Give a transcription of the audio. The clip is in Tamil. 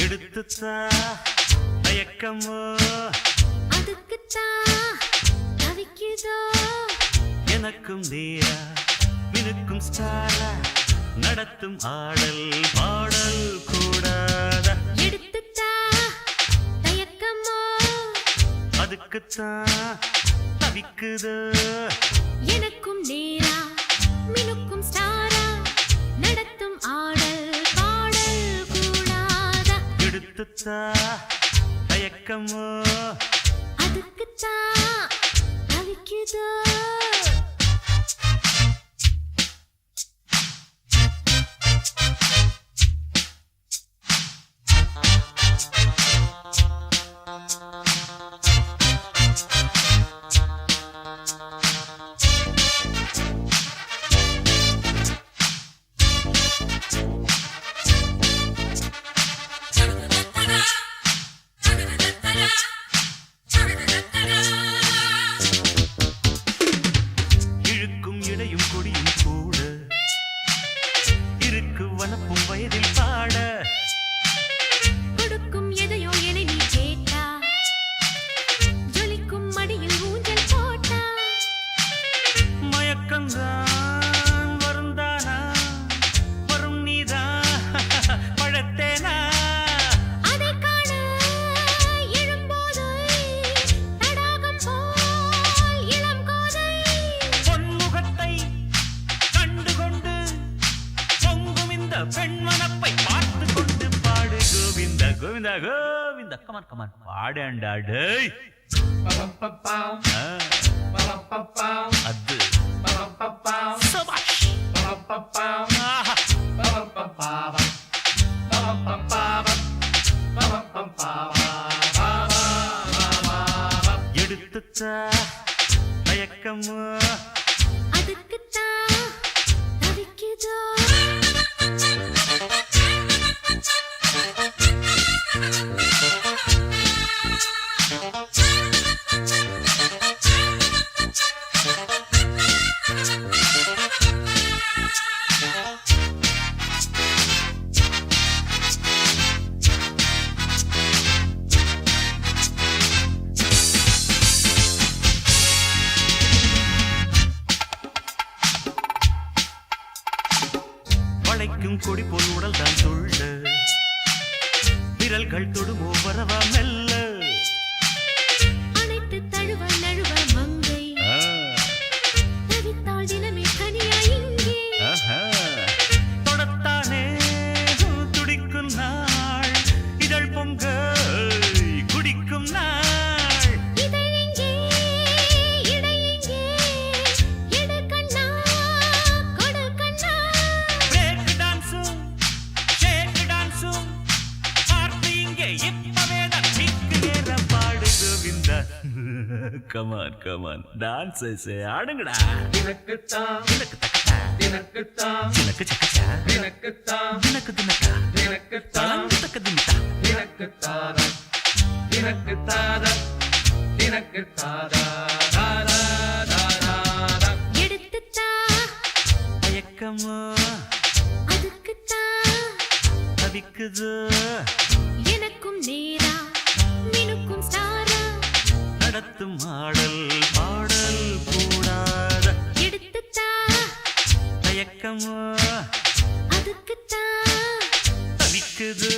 எடுத்துத்தா தயக்கமோ அதுக்குத்தான் தவிக்குதோ எனக்கும் நீரா மினுக்கும் ஸ்டாரா நடத்தும் ஆடல் பாடல் கூடாத எடுத்துத்தா தயக்கமோ அதுக்குத்தான் தவிக்குதோ எனக்கும் நேரா மினுக்கும் ஸ்டாரா நடத்தும் ஆடல் பாடல் கூடாத எடுத்துத்தா தயக்கமோ அதுக்குத்தான் தவிக்குதோ இழுக்கும் இடையும் கொடியும் கூட இருக்கு வனப்பும் வயதில் பாட கொடுக்கும் எதையோ என நீ கேட்டா ஜொலிக்கும் மடியில் ஊஞ்சல் போட்டா மயக்கம்தான் வருந்தானா வரும் நீதான் பழத்தேனா அதை காண எழும்போது தடாகம் போல் இளம் கோதை பொன்முகத்தை கண்டுகொண்டு பொங்கும் இந்த பெண்மனப்பை பார்த்து கொண்டு பாடு கோவிந்த கோவிந்த கோவிந்த கமான் கமான் பாடேண்டா டேய் அது சபாஷ் ஆஹா எடுத்துத்தா தயக்கமோ அதுக்குத்தான் தவிக்குதோ வளைக்கும் கொடி போல் உடல் தான் துள்ள விரல்கள் தொடுமோ வரவா மெல்ல அனைத்து தழுவ நழுவ மங்கை தவித்தாள் தினமே தனியா இங்கே ஆஹா. தொடத்தானே துடிக்கும் நாள் இதழ் பொங்க குடிக்கும் நாள் இதழெங்கே இடையெங்கே எடு கண்ணா கொடு கண்ணா பிரேக் டான்ஸும் ஷேக் டான்ஸும் பார்த்து இங்கே இப்பவே தான் மிக்கு நேர பாடு கோவிந்தா கமான் கமான் டான்ஸ் ஆடுங்கடா தினக்குத்தான் எனக்கு தக்கட்டா தினக்குத்தான் எனக்கு சக்கச்சா தினக்குத்தான் எனக்கு தினக்கா தினக்குத்தான் தளங்கு தக்க திமிட்டா தினக்குத்தாத தினக்குத்தாத தினக்குத்தாத தாதா தாதா எடுத்துத்தா தயக்கமோ அதுக்குத்தான் தவிக்குது எனக்கும் நேரா மினுக்கும் ஸ்டாரா நடத்தும் ஆடல் பாடல் கூடாத எடுத்துத்தா தயக்கமோ அதுக்குத்தான் தவிக்குது